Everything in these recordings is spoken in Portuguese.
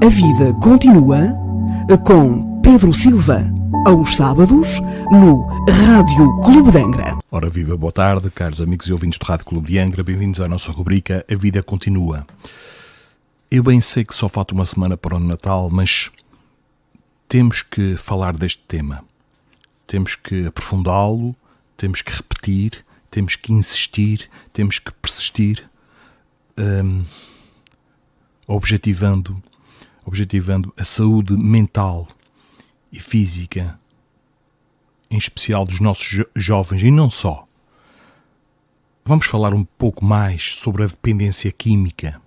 A vida continua com Pedro Silva, aos sábados, no Rádio Clube de Angra. Ora viva, boa tarde, caros amigos e ouvintes do Rádio Clube de Angra, bem-vindos à nossa rubrica A Vida Continua. Eu bem sei que só falta uma semana para o Natal, mas temos que falar deste tema. Temos que aprofundá-lo, temos que repetir, temos que insistir, temos que persistir, objetivando a saúde mental e física, em especial dos nossos jovens, e não só. Vamos falar um pouco mais sobre a dependência química.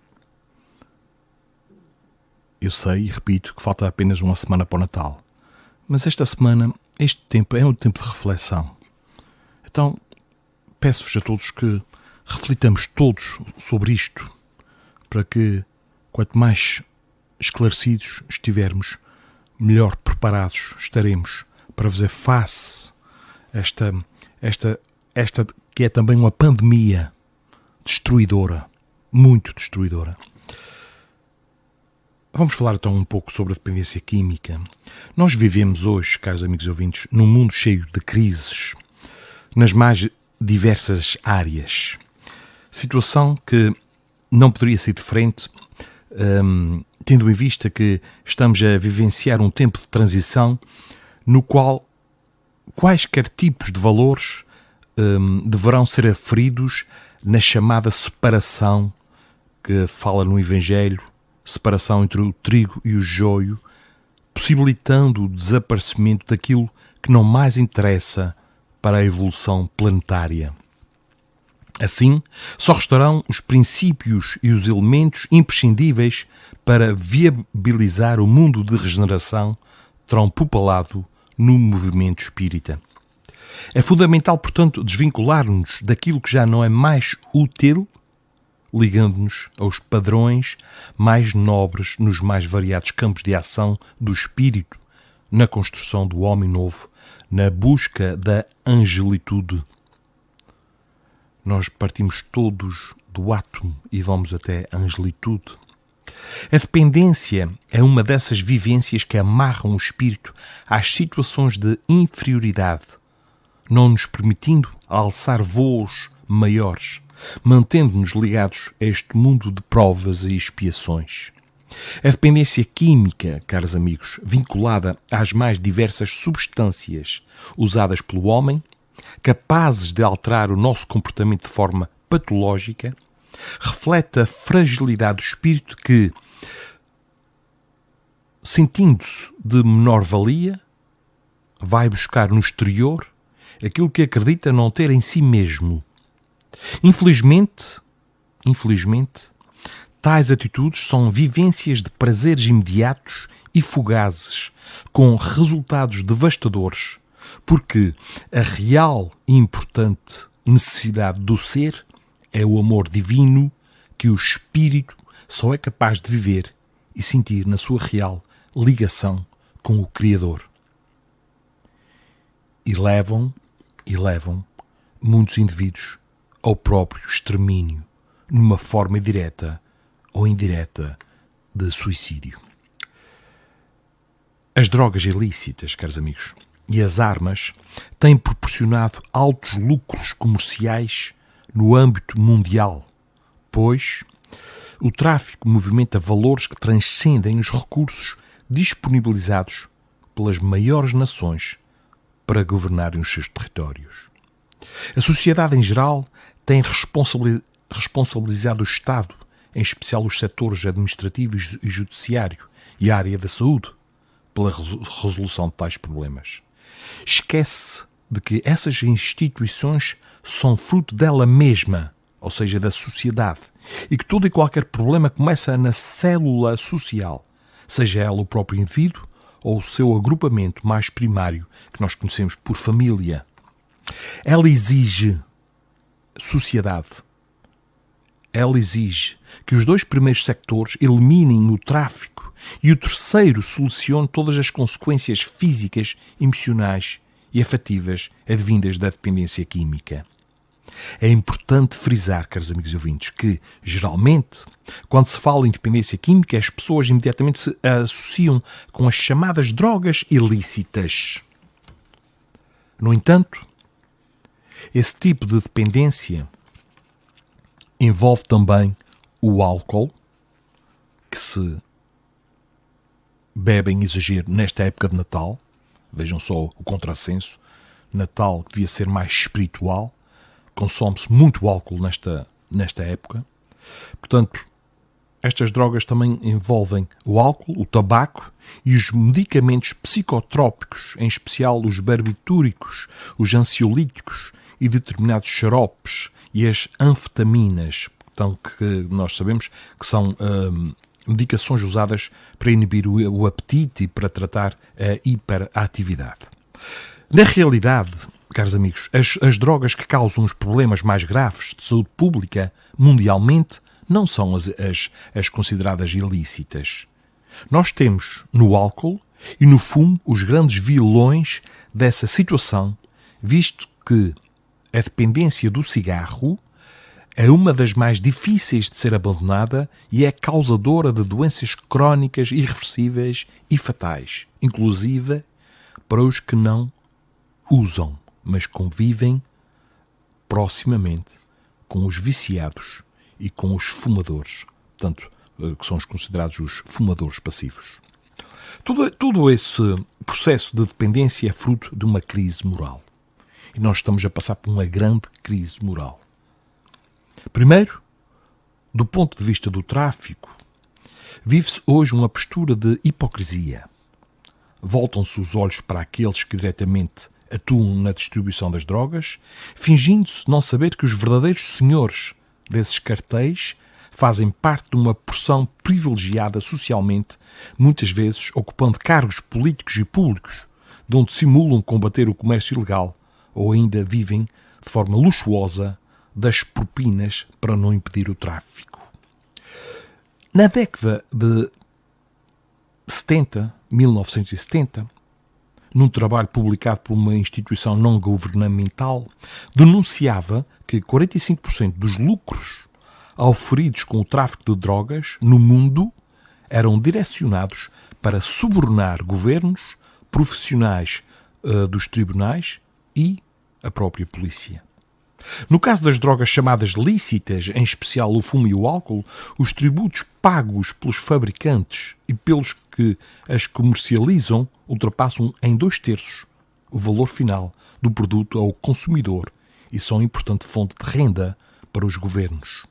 Eu sei e repito que falta apenas uma semana para o Natal, mas este tempo é um tempo de reflexão. Então, peço-vos a todos que reflitamos todos sobre isto, para que, quanto mais esclarecidos estivermos, melhor preparados estaremos para fazer face a esta que é também uma pandemia destruidora, muito destruidora. Vamos falar então um pouco sobre a dependência química. Nós vivemos hoje, caros amigos e ouvintes, num mundo cheio de crises, nas mais diversas áreas. Situação que não poderia ser diferente, tendo em vista que estamos a vivenciar um tempo de transição no qual quaisquer tipos de valores deverão ser aferidos na chamada separação que fala no Evangelho, separação entre o trigo e o joio, possibilitando o desaparecimento daquilo que não mais interessa para a evolução planetária. Assim, só restarão os princípios e os elementos imprescindíveis para viabilizar o mundo de regeneração terão populado no movimento espírita. É fundamental, portanto, desvincular-nos daquilo que já não é mais útil, ligando-nos aos padrões mais nobres nos mais variados campos de ação do espírito, na construção do homem novo, na busca da angelitude. Nós partimos todos do átomo e vamos até a angelitude. A dependência é uma dessas vivências que amarram o espírito às situações de inferioridade, não nos permitindo alçar voos maiores, mantendo-nos ligados a este mundo de provas e expiações. A dependência química, caros amigos, vinculada às mais diversas substâncias usadas pelo homem, capazes de alterar o nosso comportamento de forma patológica, reflete a fragilidade do espírito que, sentindo-se de menor valia, vai buscar no exterior aquilo que acredita não ter em si mesmo. Infelizmente, tais atitudes são vivências de prazeres imediatos e fugazes, com resultados devastadores, porque a real e importante necessidade do ser é o amor divino que o espírito só é capaz de viver e sentir na sua real ligação com o Criador. E levam muitos indivíduos ao próprio extermínio, numa forma direta ou indireta de suicídio. As drogas ilícitas, caros amigos, e as armas têm proporcionado altos lucros comerciais no âmbito mundial, pois o tráfico movimenta valores que transcendem os recursos disponibilizados pelas maiores nações para governarem os seus territórios. A sociedade em geral tem responsabilizado o Estado, em especial os setores administrativo e judiciário e a área da saúde, pela resolução de tais problemas. Esquece de que essas instituições são fruto dela mesma, ou seja, da sociedade, e que todo e qualquer problema começa na célula social, seja ela o próprio indivíduo ou o seu agrupamento mais primário, que nós conhecemos por família. Ela exige que os dois primeiros sectores eliminem o tráfico e o terceiro solucione todas as consequências físicas, emocionais e afetivas advindas da dependência química. É importante frisar, caros amigos e ouvintes, que, geralmente, quando se fala em dependência química, as pessoas imediatamente se associam com as chamadas drogas ilícitas. No entanto, esse tipo de dependência envolve também o álcool, que se bebe em exagero nesta época de Natal. Vejam só o contrassenso. Natal devia ser mais espiritual. Consome-se muito álcool nesta época. Portanto, estas drogas também envolvem o álcool, o tabaco e os medicamentos psicotrópicos, em especial os barbitúricos, os ansiolíticos e determinados xaropes e as anfetaminas, então, que nós sabemos que são medicações usadas para inibir o apetite e para tratar a hiperatividade. Na realidade, caros amigos, as drogas que causam os problemas mais graves de saúde pública mundialmente não são as consideradas ilícitas. Nós temos no álcool e no fumo os grandes vilões dessa situação, visto que a dependência do cigarro é uma das mais difíceis de ser abandonada e é causadora de doenças crónicas irreversíveis e fatais, inclusive para os que não usam, mas convivem proximamente com os viciados e com os fumadores, portanto, que são os considerados os fumadores passivos. Todo esse processo de dependência é fruto de uma crise moral. E nós estamos a passar por uma grande crise moral. Primeiro, do ponto de vista do tráfico, vive-se hoje uma postura de hipocrisia. Voltam-se os olhos para aqueles que diretamente atuam na distribuição das drogas, fingindo-se não saber que os verdadeiros senhores desses cartéis fazem parte de uma porção privilegiada socialmente, muitas vezes ocupando cargos políticos e públicos, de onde simulam combater o comércio ilegal ou ainda vivem de forma luxuosa das propinas para não impedir o tráfico. Na década de 1970, num trabalho publicado por uma instituição não governamental, denunciava que 45% dos lucros auferidos com o tráfico de drogas no mundo eram direcionados para subornar governos, profissionais dos tribunais e a própria polícia. No caso das drogas chamadas lícitas, em especial o fumo e o álcool, os tributos pagos pelos fabricantes e pelos que as comercializam ultrapassam em 2/3 o valor final do produto ao consumidor e são importante fonte de renda para os governos.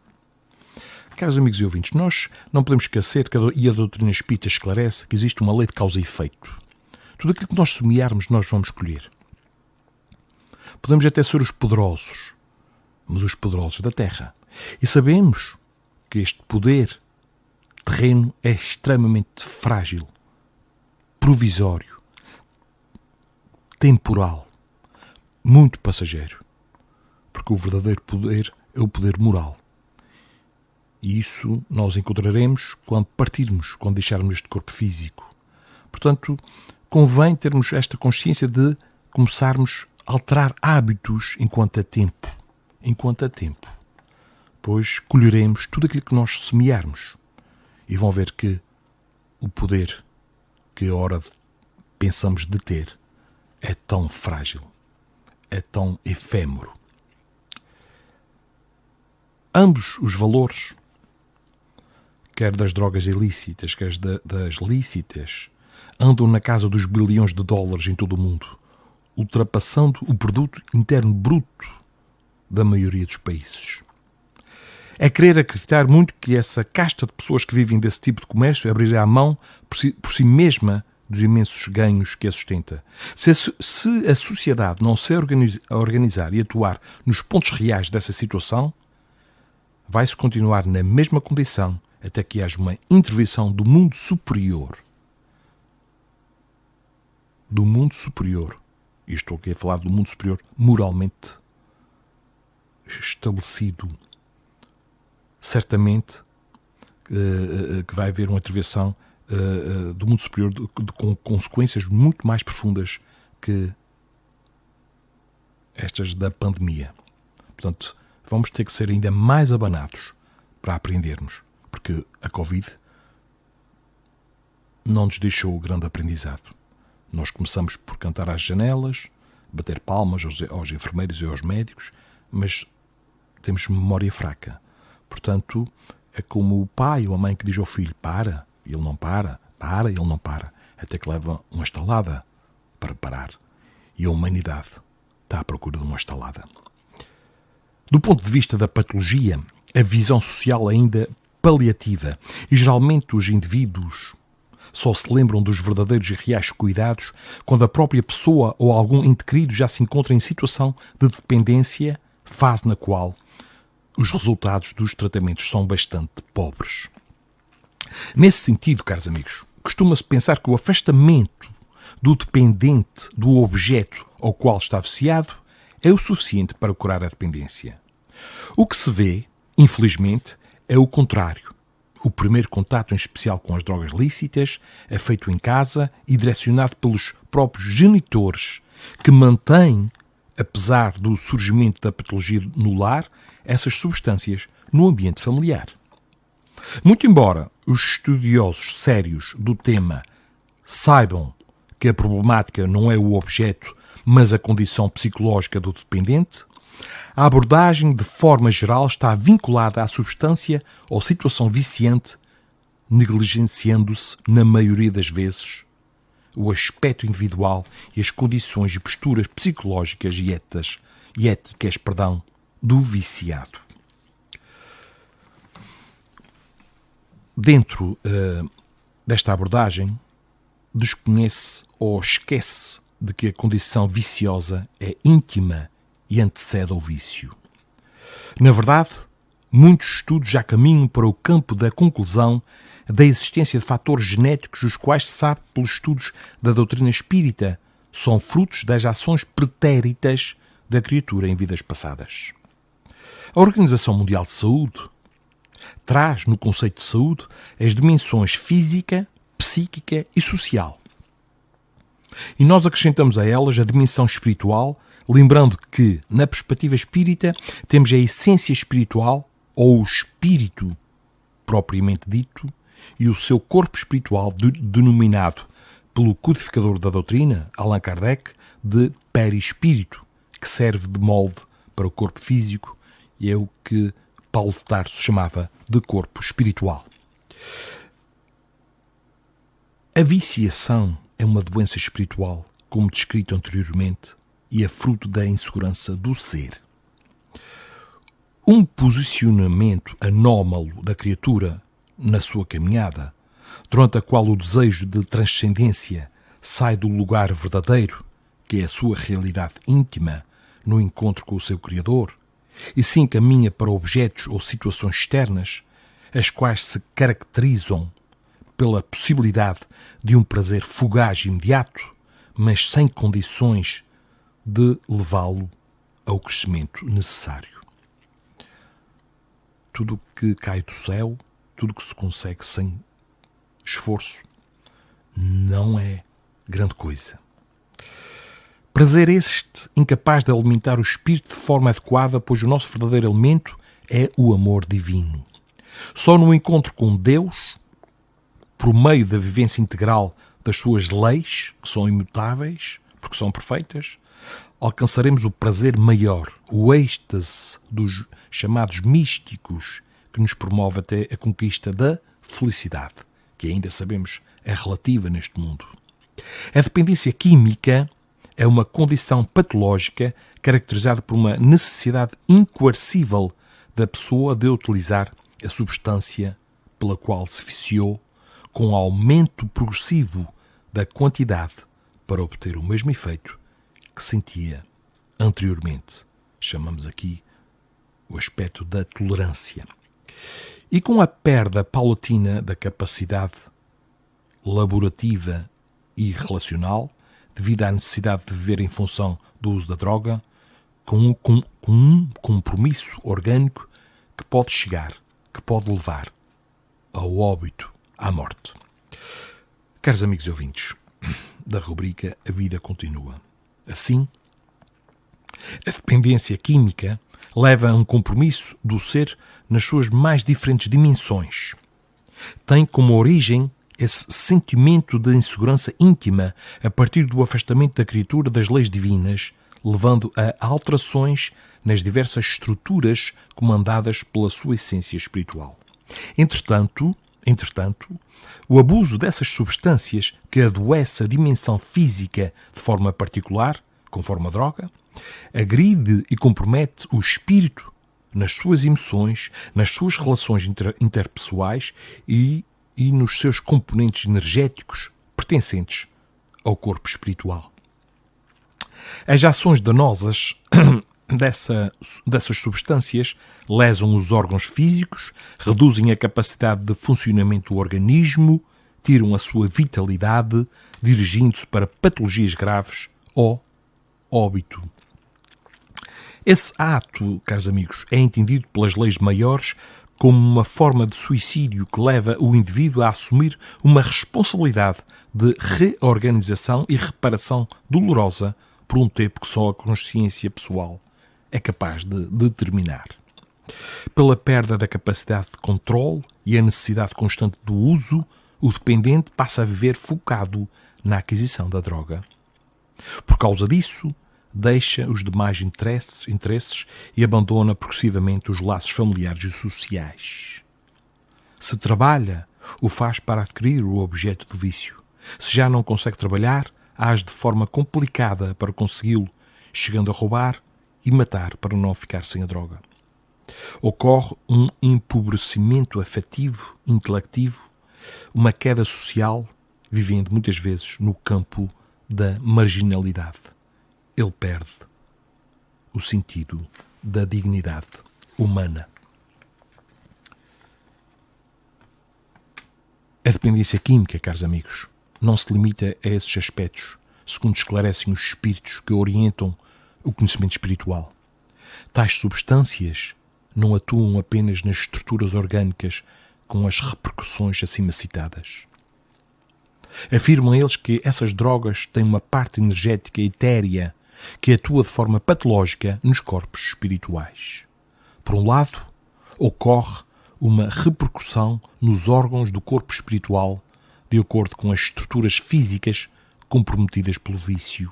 Caros amigos e ouvintes, nós não podemos esquecer e a doutrina espírita esclarece que existe uma lei de causa e efeito. Tudo aquilo que nós semearmos, nós vamos colher. Podemos até ser os poderosos, mas os poderosos da terra. E sabemos que este poder terreno é extremamente frágil, provisório, temporal, muito passageiro. Porque o verdadeiro poder é o poder moral. E isso nós encontraremos quando partirmos, quando deixarmos este corpo físico. Portanto, convém termos esta consciência de começarmos a alterar hábitos enquanto há tempo. Enquanto há tempo. Pois colheremos tudo aquilo que nós semearmos. E vão ver que o poder que a hora pensamos de ter é tão frágil, é tão efêmero. Ambos os valores, quer das drogas ilícitas, quer das lícitas, andam na casa dos bilhões de dólares em todo o mundo, ultrapassando o produto interno bruto da maioria dos países. É querer acreditar muito que essa casta de pessoas que vivem desse tipo de comércio abrirá a mão por si mesma dos imensos ganhos que a sustenta. Se a sociedade não se organizar e atuar nos pontos reais dessa situação, vai-se continuar na mesma condição até que haja uma intervenção do mundo superior. Do mundo superior. E estou aqui a falar do mundo superior moralmente estabelecido. Certamente que vai haver uma intervenção do mundo superior com consequências muito mais profundas que estas da pandemia. Portanto, vamos ter que ser ainda mais abanados para aprendermos, porque a Covid não nos deixou grande aprendizado. Nós começamos por cantar às janelas, bater palmas aos enfermeiros e aos médicos, mas temos memória fraca. Portanto, é como o pai ou a mãe que diz ao filho: para, e ele não para, e ele não para, até que leva uma estalada para parar. E a humanidade está à procura de uma estalada. Do ponto de vista da patologia, a visão social é ainda paliativa e geralmente os indivíduos só se lembram dos verdadeiros e reais cuidados quando a própria pessoa ou algum ente querido já se encontra em situação de dependência, fase na qual os resultados dos tratamentos são bastante pobres. Nesse sentido, caros amigos, costuma-se pensar que o afastamento do dependente do objeto ao qual está associado é o suficiente para curar a dependência. O que se vê, infelizmente, é o contrário. O primeiro contato, em especial com as drogas lícitas, é feito em casa e direcionado pelos próprios genitores, que mantêm, apesar do surgimento da patologia no lar, essas substâncias no ambiente familiar. Muito embora os estudiosos sérios do tema saibam que a problemática não é o objeto, mas a condição psicológica do dependente, a abordagem, de forma geral, está vinculada à substância ou situação viciante, negligenciando-se, na maioria das vezes, o aspecto individual e as condições e posturas psicológicas e éticas do viciado. Dentro desta abordagem, desconhece ou esquece de que a condição viciosa é íntima e antecede ao vício. Na verdade, muitos estudos já caminham para o campo da conclusão da existência de fatores genéticos, os quais se sabe pelos estudos da doutrina espírita são frutos das ações pretéritas da criatura em vidas passadas. A Organização Mundial de Saúde traz no conceito de saúde as dimensões física, psíquica e social. E nós acrescentamos a elas a dimensão espiritual, lembrando que, na perspectiva espírita, temos a essência espiritual, ou o espírito propriamente dito, e o seu corpo espiritual, denominado pelo codificador da doutrina, Allan Kardec, de perispírito, que serve de molde para o corpo físico e é o que Paulo de Tarso chamava de corpo espiritual. A viciação é uma doença espiritual, como descrito anteriormente, e é fruto da insegurança do ser. Um posicionamento anómalo da criatura na sua caminhada, durante a qual o desejo de transcendência sai do lugar verdadeiro, que é a sua realidade íntima, no encontro com o seu Criador, e se encaminha para objetos ou situações externas, as quais se caracterizam pela possibilidade de um prazer fugaz e imediato, mas sem condições de levá-lo ao crescimento necessário. Tudo o que cai do céu, tudo o que se consegue sem esforço, não é grande coisa. Prazer este incapaz de alimentar o espírito de forma adequada, pois o nosso verdadeiro alimento é o amor divino. Só no encontro com Deus, por meio da vivência integral das suas leis, que são imutáveis, porque são perfeitas, alcançaremos o prazer maior, o êxtase dos chamados místicos, que nos promove até a conquista da felicidade, que ainda sabemos é relativa neste mundo. A dependência química é uma condição patológica caracterizada por uma necessidade incoercível da pessoa de utilizar a substância pela qual se viciou, com aumento progressivo da quantidade para obter o mesmo efeito que sentia anteriormente. Chamamos aqui o aspecto da tolerância. E com a perda paulatina da capacidade laborativa e relacional, devido à necessidade de viver em função do uso da droga, com um compromisso orgânico que pode chegar, que pode levar ao óbito, à morte. Caros amigos e ouvintes da rubrica A Vida Continua. Assim, a dependência química leva a um compromisso do ser nas suas mais diferentes dimensões. Tem como origem esse sentimento de insegurança íntima a partir do afastamento da criatura das leis divinas, levando a alterações nas diversas estruturas comandadas pela sua essência espiritual. Entretanto, o abuso dessas substâncias que adoece a dimensão física de forma particular, conforme a droga, agride e compromete o espírito nas suas emoções, nas suas relações interpessoais e nos seus componentes energéticos pertencentes ao corpo espiritual. As ações danosas dessas substâncias lesam os órgãos físicos, reduzem a capacidade de funcionamento do organismo, tiram a sua vitalidade, dirigindo-se para patologias graves ou óbito. Esse ato, caros amigos, é entendido pelas leis maiores como uma forma de suicídio que leva o indivíduo a assumir uma responsabilidade de reorganização e reparação dolorosa por um tempo que só a consciência pessoal é capaz de determinar. Pela perda da capacidade de controle e a necessidade constante do uso, o dependente passa a viver focado na aquisição da droga. Por causa disso, deixa os demais interesses e abandona progressivamente os laços familiares e sociais. Se trabalha, o faz para adquirir o objeto do vício. Se já não consegue trabalhar, age de forma complicada para consegui-lo, chegando a roubar e matar para não ficar sem a droga. Ocorre um empobrecimento afetivo, intelectivo, uma queda social, vivendo muitas vezes no campo da marginalidade. Ele perde o sentido da dignidade humana. A dependência química, caros amigos, não se limita a esses aspectos, segundo esclarecem os espíritos que orientam o conhecimento espiritual. Tais substâncias não atuam apenas nas estruturas orgânicas com as repercussões acima citadas. Afirmam eles que essas drogas têm uma parte energética etérea que atua de forma patológica nos corpos espirituais. Por um lado, ocorre uma repercussão nos órgãos do corpo espiritual de acordo com as estruturas físicas comprometidas pelo vício.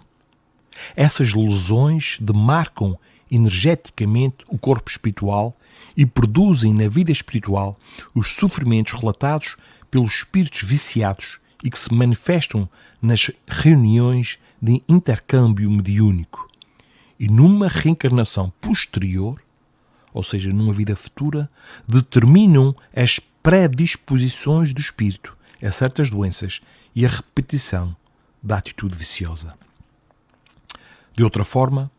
Essas lesões demarcam energeticamente o corpo espiritual e produzem na vida espiritual os sofrimentos relatados pelos espíritos viciados e que se manifestam nas reuniões de intercâmbio mediúnico. E numa reencarnação posterior, ou seja, numa vida futura, determinam as predisposições do espírito a certas doenças e a repetição da atitude viciosa. De outra forma,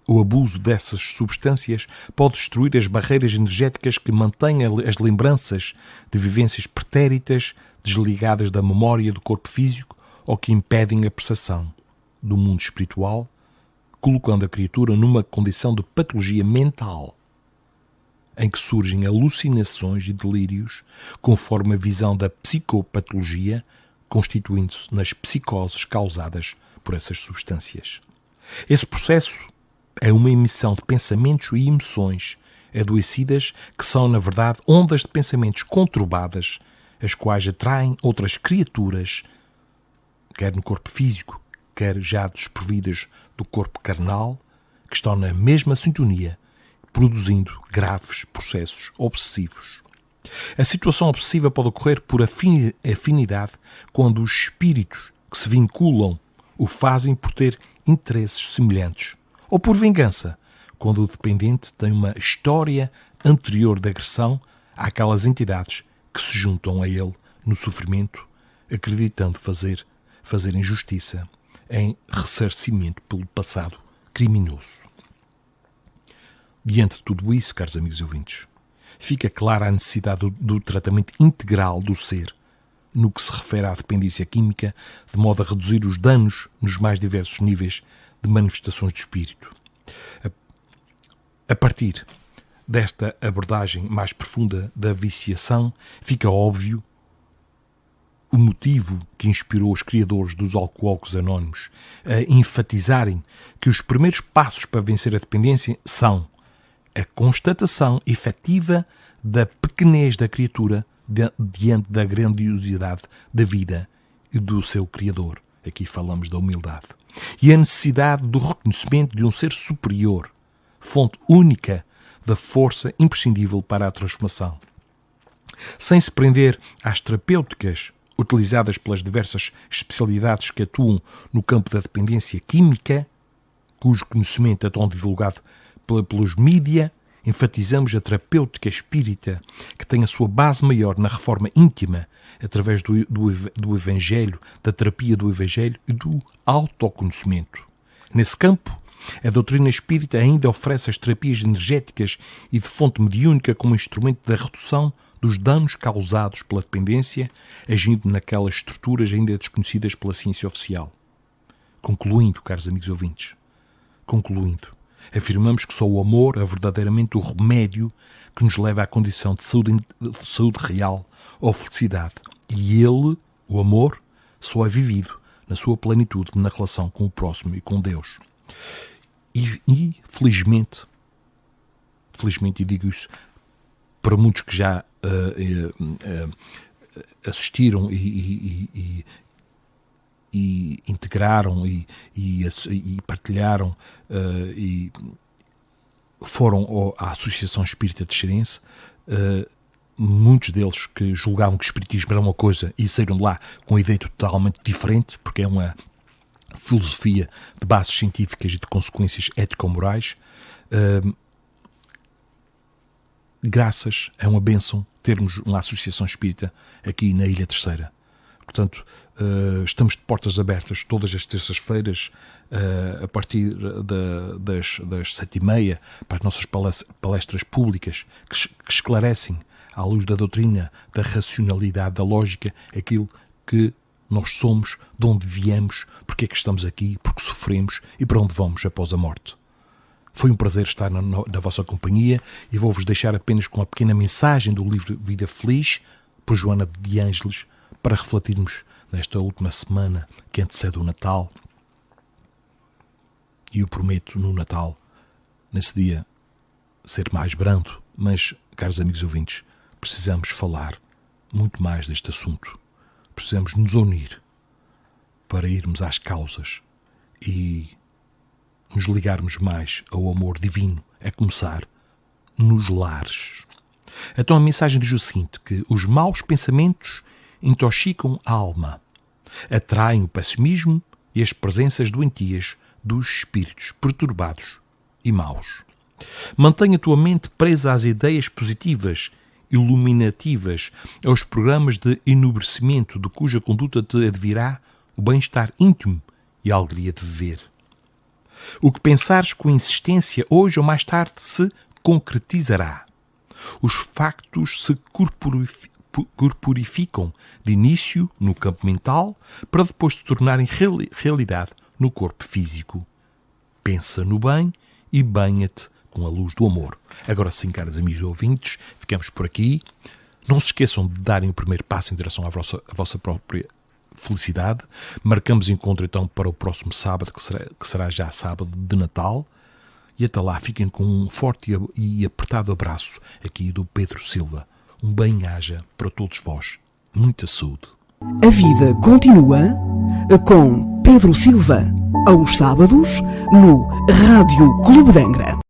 o abuso dessas substâncias pode destruir as barreiras energéticas que mantêm as lembranças de vivências pretéritas desligadas da memória do corpo físico ou que impedem a percepção do mundo espiritual, colocando a criatura numa condição de patologia mental, em que surgem alucinações e delírios, conforme a visão da psicopatologia, constituindo-se nas psicoses causadas por essas substâncias. Esse processo é uma emissão de pensamentos e emoções adoecidas que são, na verdade, ondas de pensamentos conturbadas, as quais atraem outras criaturas, quer no corpo físico, quer já desprovidas do corpo carnal, que estão na mesma sintonia, produzindo graves processos obsessivos. A situação obsessiva pode ocorrer por afinidade quando os espíritos que se vinculam o fazem por ter interesses semelhantes, ou por vingança, quando o dependente tem uma história anterior de agressão àquelas entidades que se juntam a ele no sofrimento, acreditando fazer injustiça em ressarcimento pelo passado criminoso. Diante de tudo isso, caros amigos e ouvintes, fica clara a necessidade do tratamento integral do ser no que se refere à dependência química, de modo a reduzir os danos nos mais diversos níveis de manifestações do espírito. A partir desta abordagem mais profunda da viciação, fica óbvio o motivo que inspirou os criadores dos Alcoólicos Anónimos a enfatizarem que os primeiros passos para vencer a dependência são a constatação efetiva da pequenez da criatura diante da grandiosidade da vida e do seu Criador. Aqui falamos da humildade. E a necessidade do reconhecimento de um ser superior, fonte única da força imprescindível para a transformação. Sem se prender às terapêuticas utilizadas pelas diversas especialidades que atuam no campo da dependência química, cujo conhecimento é tão divulgado pelos mídia, enfatizamos a terapêutica espírita, que tem a sua base maior na reforma íntima, através do Evangelho, da terapia do Evangelho e do autoconhecimento. Nesse campo, a doutrina espírita ainda oferece as terapias energéticas e de fonte mediúnica como instrumento da redução dos danos causados pela dependência, agindo naquelas estruturas ainda desconhecidas pela ciência oficial. Concluindo, caros amigos ouvintes, afirmamos que só o amor é verdadeiramente o remédio que nos leva à condição de saúde real ou felicidade. E ele, o amor, só é vivido na sua plenitude na relação com o próximo e com Deus. E felizmente, e digo isso para muitos que já assistiram e integraram e partilharam e foram à Associação Espírita de Xerense, muitos deles que julgavam que o espiritismo era uma coisa e saíram de lá com uma ideia totalmente diferente, porque é uma filosofia de bases científicas e de consequências ético-morais. Graças a uma bênção termos uma associação espírita aqui na Ilha Terceira. Portanto, estamos de portas abertas todas as terças-feiras, a partir das 7h30, para as nossas palestras públicas que esclarecem, à luz da doutrina, da racionalidade, da lógica, aquilo que nós somos, de onde viemos, porque é que estamos aqui, porque sofremos e para onde vamos após a morte. Foi um prazer estar na vossa companhia e vou-vos deixar apenas com a pequena mensagem do livro Vida Feliz, por Joana de Ângeles, para refletirmos nesta última semana que antecede o Natal. E eu prometo no Natal, nesse dia, ser mais brando, mas, caros amigos ouvintes, precisamos falar muito mais deste assunto. Precisamos nos unir para irmos às causas e nos ligarmos mais ao amor divino, a começar nos lares. Então a mensagem diz o seguinte, que os maus pensamentos intoxicam a alma, atraem o pessimismo e as presenças doentias dos espíritos perturbados e maus. Mantenha a tua mente presa às ideias positivas, iluminativas, aos programas de enobrecimento de cuja conduta te advirá o bem-estar íntimo e a alegria de viver. O que pensares com insistência hoje ou mais tarde se concretizará. Os factos se corporificam de início no campo mental para depois se tornarem realidade no corpo físico. Pensa no bem e banha-te com a luz do amor. Agora sim, caros amigos ouvintes, ficamos por aqui. Não se esqueçam de darem o primeiro passo em direção à vossa própria felicidade. Marcamos encontro então para o próximo sábado, que será já sábado de Natal. E até lá fiquem com um forte e apertado abraço aqui do Pedro Silva. Um bem-aja para todos vós. Muita saúde. A vida continua com Pedro Silva, aos sábados, no Rádio Clube de Angra.